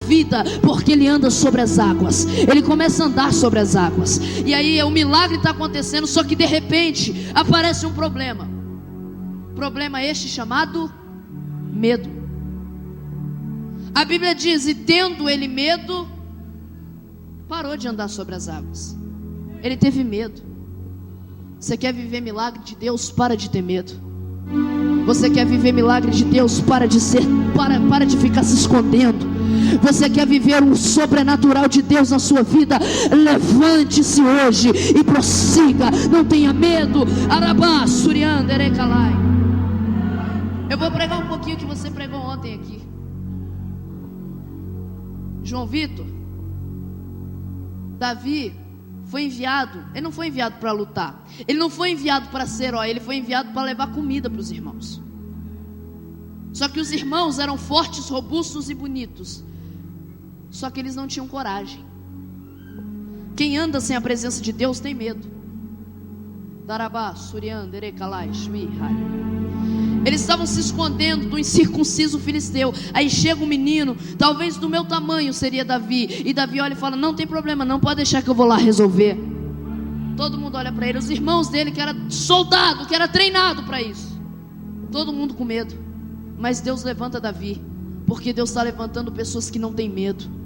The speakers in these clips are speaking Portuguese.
vida, porque ele anda sobre as águas. Ele começa a andar sobre as águas. E aí o milagre está acontecendo, só que de repente aparece um problema. Problema este chamado medo. A Bíblia diz: e tendo ele medo, parou de andar sobre as águas. Ele teve medo. Você quer viver milagre de Deus? Para de ter medo. Você quer viver milagre de Deus? Para de ficar se escondendo. Você quer viver o sobrenatural de Deus na sua vida? Levante-se hoje e prossiga. Não tenha medo. Arabá, Surianda, Erecalai. Eu vou pregar um pouquinho que você pregou ontem aqui. João Vitor, Davi foi enviado. Ele não foi enviado para lutar. Ele não foi enviado para ser herói. Ele foi enviado para levar comida para os irmãos. Só que os irmãos eram fortes, robustos e bonitos. Só que eles não tinham coragem. Quem anda sem a presença de Deus tem medo. Darabá, Surianda, Erecalai, Shmihai. Eles estavam se escondendo do incircunciso filisteu. Aí chega um menino, talvez do meu tamanho seria Davi. E Davi olha e fala: não tem problema, não, pode deixar que eu vou lá resolver. Todo mundo olha para ele. Os irmãos dele, que era soldado, que era treinado para isso, todo mundo com medo. Mas Deus levanta Davi, porque Deus está levantando pessoas que não têm medo.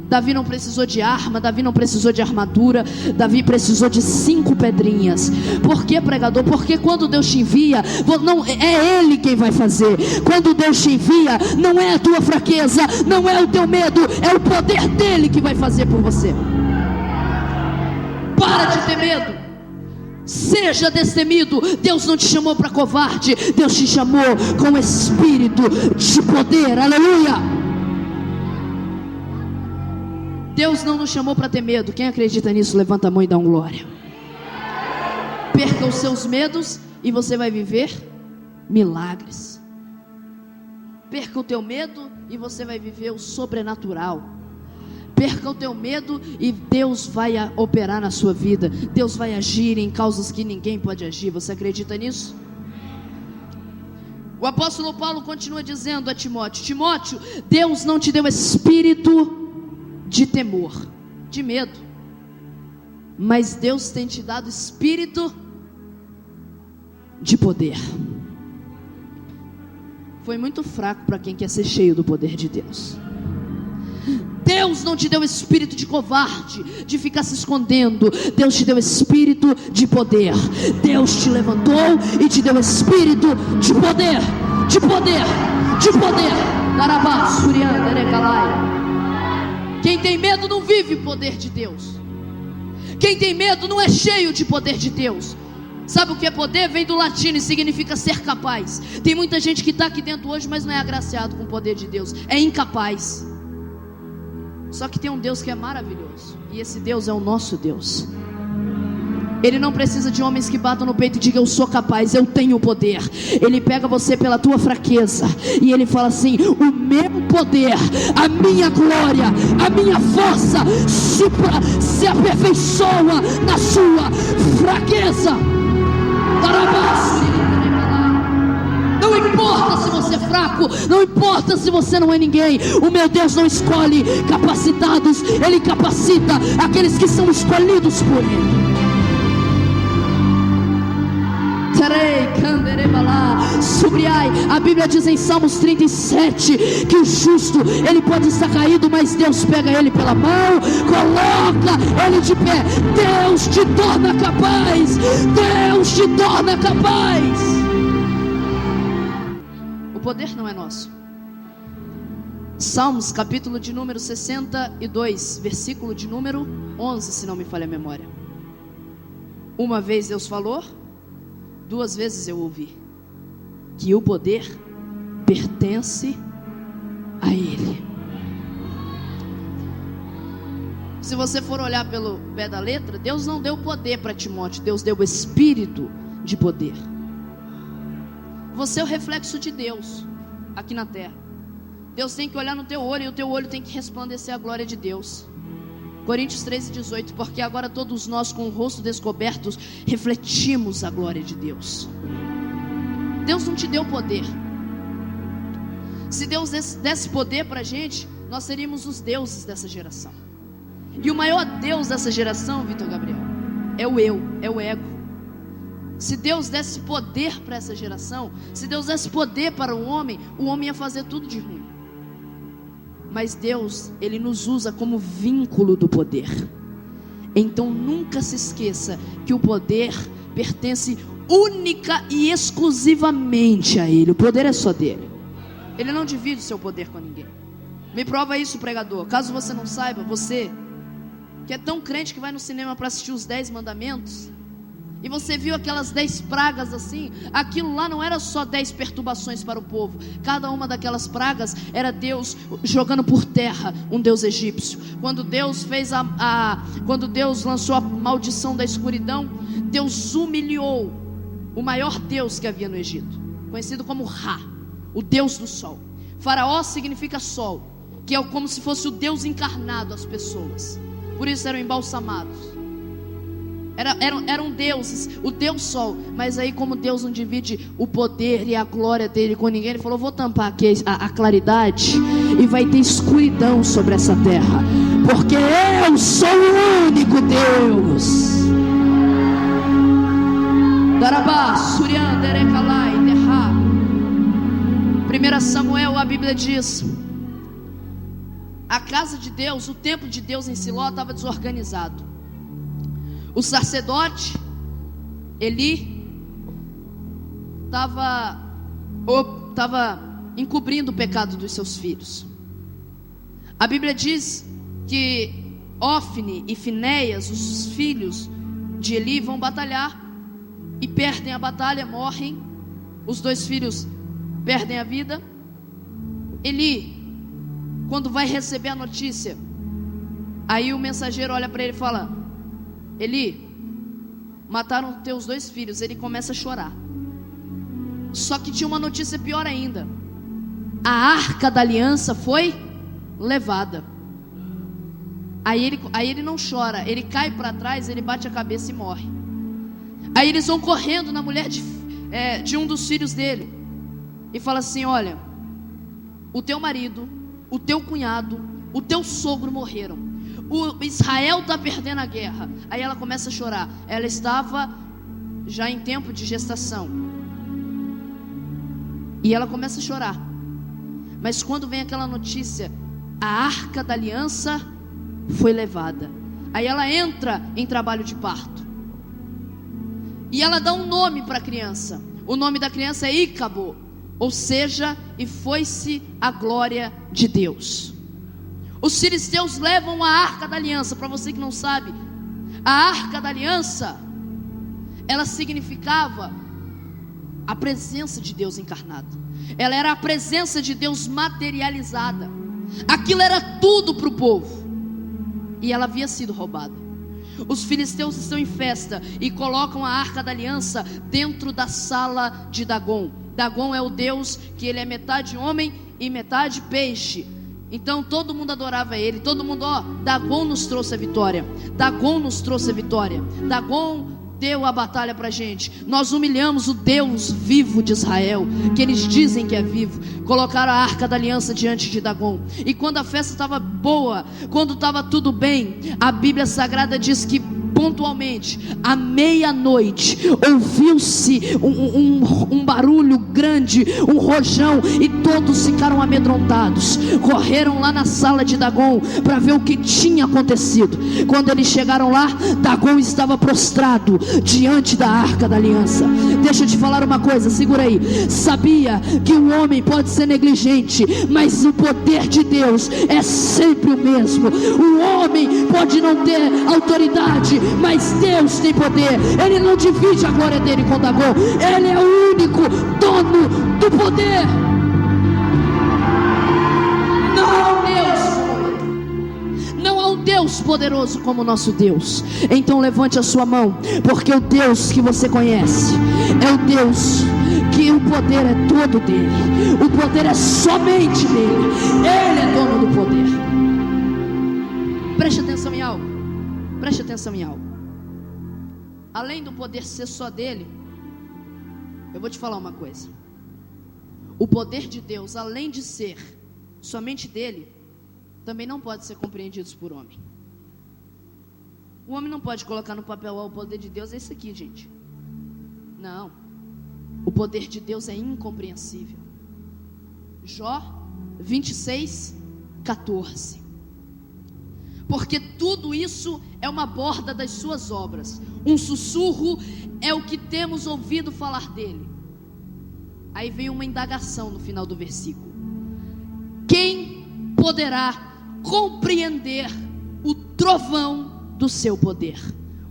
Davi não precisou de arma, Davi não precisou de armadura, Davi precisou de 5 pedrinhas. Por que, pregador? Porque quando Deus te envia, não é Ele quem vai fazer. Quando Deus te envia, não é a tua fraqueza, não é o teu medo, é o poder dEle que vai fazer por você. Para de ter medo. Seja destemido. Deus não te chamou para covarde, Deus te chamou com espírito de poder. Aleluia. Deus não nos chamou para ter medo. Quem acredita nisso, levanta a mão e dá um glória. Perca os seus medos e você vai viver milagres. Perca o teu medo e você vai viver o sobrenatural. Perca o teu medo e Deus vai operar na sua vida. Deus vai agir em causas que ninguém pode agir. Você acredita nisso? O apóstolo Paulo continua dizendo a Timóteo: Timóteo, Deus não te deu espírito de temor, de medo, mas Deus tem te dado espírito de poder. Foi muito fraco para quem quer ser cheio do poder de Deus. Deus não te deu espírito de covarde, de ficar se escondendo. Deus te deu espírito de poder. Deus te levantou e te deu espírito de poder, de poder, de poder. Darabá, Surianda, Erecalai. Quem tem medo não vive o poder de Deus. Quem tem medo não é cheio de poder de Deus. Sabe o que é poder? Vem do latino e significa ser capaz. Tem muita gente que está aqui dentro hoje, mas não é agraciado com o poder de Deus. É incapaz. Só que tem um Deus que é maravilhoso. E esse Deus é o nosso Deus. Ele não precisa de homens que batam no peito e digam: eu sou capaz, eu tenho poder. Ele pega você pela tua fraqueza e Ele fala assim: o meu poder, a minha glória, a minha força se aperfeiçoa na sua fraqueza. Não importa se você é fraco, não importa se você não é ninguém. O meu Deus não escolhe capacitados, Ele capacita aqueles que são escolhidos por Ele. A Bíblia diz em Salmos 37 que o justo, ele pode estar caído, mas Deus pega ele pela mão, coloca ele de pé. Deus te torna capaz. Deus te torna capaz. O poder não é nosso. Salmos, capítulo de número 62, versículo de número 11, se não me falha a memória. Uma vez Deus falou, 2 vezes eu ouvi que o poder pertence a Ele. Se você for olhar pelo pé da letra, Deus não deu poder para Timóteo, Deus deu o espírito de poder. Você é o reflexo de Deus aqui na terra. Deus tem que olhar no teu olho e o teu olho tem que resplandecer a glória de Deus. Coríntios 13:18, porque agora todos nós com o rosto descobertos refletimos a glória de Deus. Deus não te deu poder. Se Deus desse poder para a gente, nós seríamos os deuses dessa geração. E o maior Deus dessa geração, Vitor Gabriel, é o eu, é o ego. Se Deus desse poder para essa geração, se Deus desse poder para o homem ia fazer tudo de ruim. Mas Deus, Ele nos usa como vínculo do poder. Então nunca se esqueça que o poder pertence única e exclusivamente a Ele. O poder é só dele. Ele não divide o seu poder com ninguém. Me prova isso, pregador. Caso você não saiba, você que é tão crente que vai no cinema para assistir os 10 mandamentos, e você viu aquelas 10 pragas assim, aquilo lá não era só 10 perturbações para o povo. Cada uma daquelas pragas era Deus jogando por terra um Deus egípcio. Quando Deus quando Deus lançou a maldição da escuridão, Deus humilhou o maior Deus que havia no Egito, conhecido como Ra, o Deus do sol. Faraó significa sol, que é como se fosse o Deus encarnado às pessoas. Por isso eram embalsamados. Eram deuses, o Deus Sol. Mas aí, como Deus não divide o poder e a glória dele com ninguém, Ele falou: vou tampar aqui a claridade, e vai ter escuridão sobre essa terra, porque eu sou o único Deus. Darabá, Surian, Derekalai, Derra. 1 Samuel, a Bíblia diz: a casa de Deus, o templo de Deus em Siló estava desorganizado. O sacerdote Eli estava encobrindo o pecado dos seus filhos. A Bíblia diz que Ofni e Finéias, os filhos de Eli, vão batalhar e perdem a batalha, morrem. Os 2 filhos perdem a vida. Eli, quando vai receber a notícia, aí o mensageiro olha para ele e fala: Eli, mataram teus 2 filhos. Ele começa a chorar. Só que tinha uma notícia pior ainda: a arca da aliança foi levada. Aí ele não chora, ele cai para trás, ele bate a cabeça e morre. Aí eles vão correndo na mulher de um dos filhos dele e fala assim: olha, o teu marido, o teu cunhado, o teu sogro morreram. O Israel está perdendo a guerra. Aí ela começa a chorar. Ela estava já em tempo de gestação, e ela começa a chorar. Mas quando vem aquela notícia, a arca da aliança foi levada, aí ela entra em trabalho de parto. E ela dá um nome para a criança. O nome da criança é Ícabo, ou seja, e foi-se a glória de Deus. Os filisteus levam a arca da aliança. Para você que não sabe, a arca da aliança, ela significava a presença de Deus encarnada. Ela era a presença de Deus materializada. Aquilo era tudo para o povo, e ela havia sido roubada. Os filisteus estão em festa e colocam a arca da aliança dentro da sala de Dagon. Dagon é o Deus que ele é metade homem e metade peixe. Então todo mundo adorava ele. Todo mundo, Dagon nos trouxe a vitória. Dagon nos trouxe a vitória. Dagon deu a batalha pra gente. Nós humilhamos o Deus vivo de Israel, que eles dizem que é vivo. Colocaram a arca da aliança diante de Dagon. E quando a festa estava boa, quando estava tudo bem, a Bíblia Sagrada diz que pontualmente, à meia-noite, ouviu-se um barulho grande, um rojão, e todos ficaram amedrontados. Correram lá na sala de Dagon para ver o que tinha acontecido. Quando eles chegaram lá, Dagon estava prostrado diante da arca da aliança. Deixa eu te falar uma coisa, segura aí. Sabia que o homem pode ser negligente, mas o poder de Deus é sempre o mesmo. O homem pode não ter autoridade, mas Deus tem poder. Ele não divide a glória dele com Dagon. Ele é o único dono do poder. Não há um Deus poderoso como o nosso Deus. Então levante a sua mão, porque o Deus que você conhece é o Deus que o poder é todo dele. O poder é somente dele. Ele é dono do poder. Preste atenção em algo. Preste atenção em algo. Além do poder ser só dele, eu vou te falar uma coisa. O poder de Deus, além de ser somente dele, também não podem ser compreendidos por homem. O homem não pode colocar no papel: o poder de Deus é isso aqui, gente. Não. O poder de Deus é incompreensível. Jó 26:14. Porque tudo isso é uma borda das suas obras, um sussurro é o que temos ouvido falar dele. Aí vem uma indagação no final do versículo: quem poderá compreender o trovão do seu poder?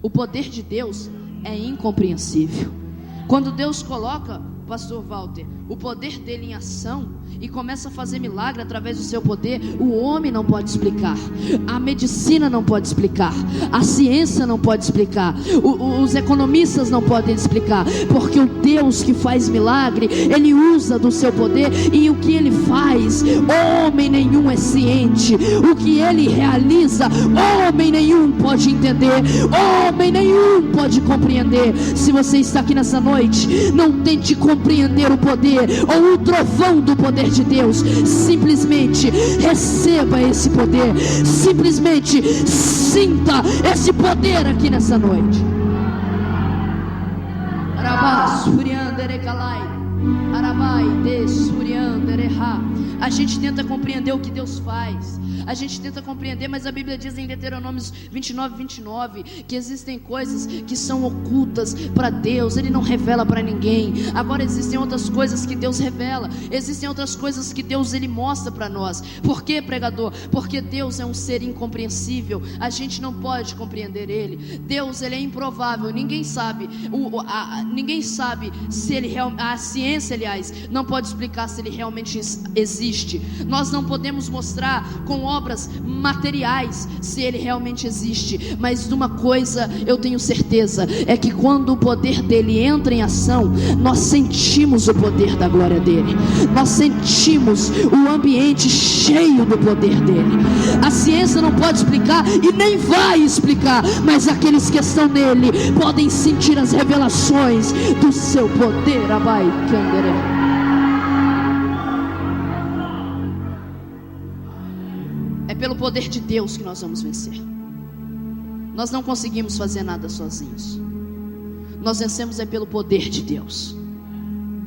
O poder de Deus é incompreensível. Quando Deus coloca, pastor Walter, o poder dele em ação e começa a fazer milagre através do seu poder, o homem não pode explicar, a medicina não pode explicar, a ciência não pode explicar, os economistas não podem explicar, porque o Deus que faz milagre, ele usa do seu poder, e o que ele faz, homem nenhum é ciente. O que ele realiza, homem nenhum pode entender, homem nenhum pode compreender. Se você está aqui nessa noite, não tente compreender o poder ou o trovão do poder de Deus. Simplesmente receba esse poder, simplesmente sinta esse poder aqui nessa noite. A gente tenta compreender o que Deus faz, a gente tenta compreender, mas a Bíblia diz em Deuteronômio 29:29 que existem coisas que são ocultas para Deus, Ele não revela para ninguém. Agora existem outras coisas que Deus revela, existem outras coisas que Deus Ele mostra para nós. Por quê, pregador? Porque Deus é um ser incompreensível, a gente não pode compreender Ele. Deus, Ele é improvável, ninguém sabe, ninguém sabe se Ele a ciência, aliás, não pode explicar se Ele realmente existe. Nós não podemos mostrar com obras materiais se Ele realmente existe, mas de uma coisa eu tenho certeza, é que quando o poder dele entra em ação, nós sentimos o poder da glória dele, nós sentimos o ambiente cheio do poder dele. A ciência não pode explicar e nem vai explicar, mas aqueles que estão nele podem sentir as revelações do seu poder. Abai Kanderé. É pelo poder de Deus que nós vamos vencer. Nós não conseguimos fazer nada sozinhos. Nós vencemos é pelo poder de Deus.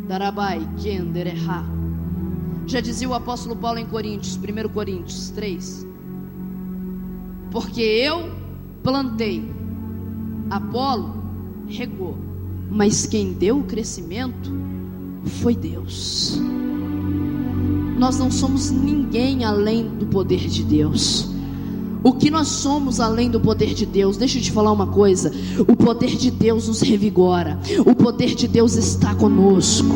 Darabai Kendereha. Já dizia o apóstolo Paulo em Coríntios, 1 Coríntios 3: porque eu plantei, Apolo regou, mas quem deu o crescimento foi Deus. Nós não somos ninguém além do poder de Deus. O que nós somos além do poder de Deus? Deixa eu te falar uma coisa: o poder de Deus nos revigora, o poder de Deus está conosco.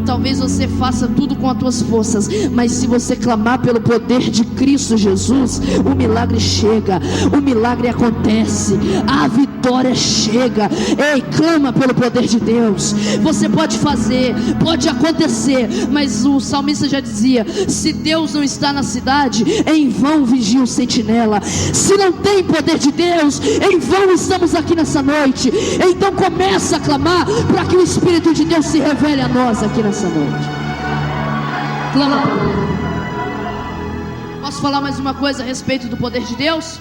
Talvez você faça tudo com as tuas forças, mas se você clamar pelo poder de Cristo Jesus, o milagre chega, o milagre acontece, a vitória chega. Ei, clama pelo poder de Deus. Você pode fazer, pode acontecer, mas o salmista já dizia: se Deus não está na cidade, em vão vigia o sentinela. Se não tem poder de Deus, em vão estamos aqui nessa noite. Então começa a clamar para que o Espírito de Deus se revele a nós aqui nessa noite. Clama para Ele. Posso falar mais uma coisa a respeito do poder de Deus?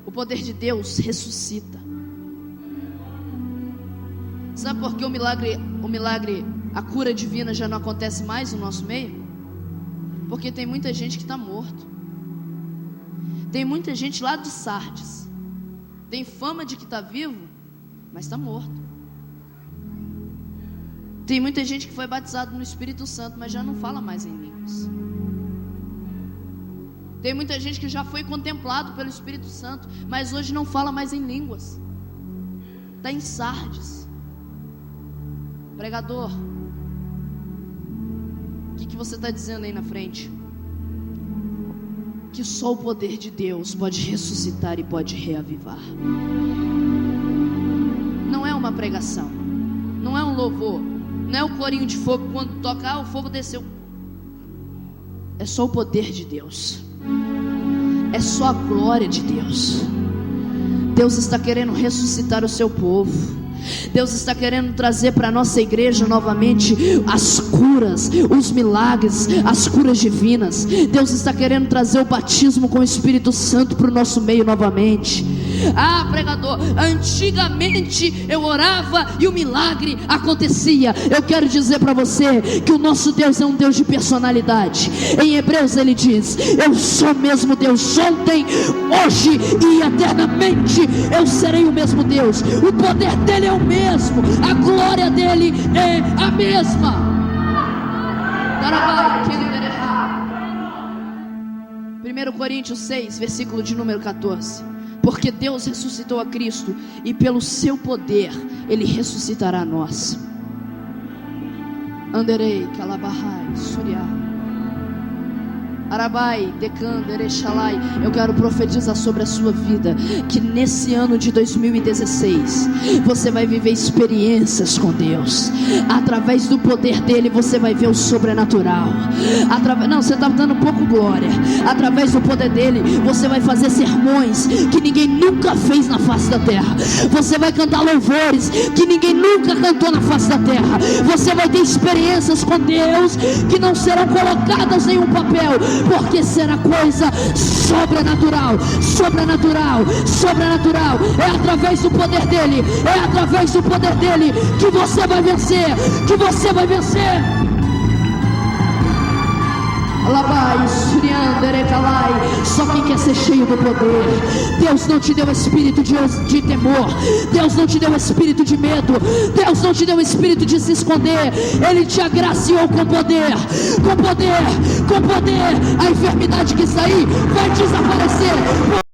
O poder de Deus ressuscita. Sabe por que o milagre, a cura divina já não acontece mais no nosso meio? Porque tem muita gente que está morto. Tem muita gente lá de Sardes, tem fama de que está vivo, mas está morto. Tem muita gente que foi batizado no Espírito Santo, mas já não fala mais em línguas. Tem muita gente que já foi contemplado pelo Espírito Santo, mas hoje não fala mais em línguas. Está em Sardes. Pregador, o que você está dizendo aí na frente? Que só o poder de Deus pode ressuscitar e pode reavivar. Não é uma pregação, não é um louvor, não é o corinho de fogo quando tocar, o fogo desceu. É só o poder de Deus, é só a glória de Deus. Deus está querendo ressuscitar o seu povo. Deus está querendo trazer para a nossa igreja novamente as curas, os milagres, as curas divinas. Deus está querendo trazer o batismo com o Espírito Santo para o nosso meio novamente. Ah, pregador, antigamente eu orava e o milagre acontecia. Eu quero dizer para você que o nosso Deus é um Deus de personalidade. Em Hebreus ele diz: eu sou o mesmo Deus ontem, hoje e eternamente. Eu serei o mesmo Deus. O poder dele é o mesmo, a glória dele é a mesma. 1 Coríntios 6, versículo de número 14. Porque Deus ressuscitou a Cristo, e pelo seu poder Ele ressuscitará a nós. Anderei, Calabahai, Suriá, Arabai, Decan, Derechalai. Eu quero profetizar sobre a sua vida que nesse ano de 2016 você vai viver experiências com Deus. Através do poder dele você vai ver o sobrenatural. Não, você está dando pouco glória. Através do poder dele você vai fazer sermões que ninguém nunca fez na face da terra. Você vai cantar louvores que ninguém nunca cantou na face da terra. Você vai ter experiências com Deus que não serão colocadas em um papel, porque será coisa sobrenatural, sobrenatural, sobrenatural. É através do poder dele, é através do poder dele que você vai vencer, que você vai vencer. Só quem quer ser cheio do poder. Deus não te deu espírito de temor. Deus não te deu espírito de medo. Deus não te deu espírito de se esconder. Ele te agraciou com poder. Com poder, com poder. A enfermidade que está aí vai desaparecer.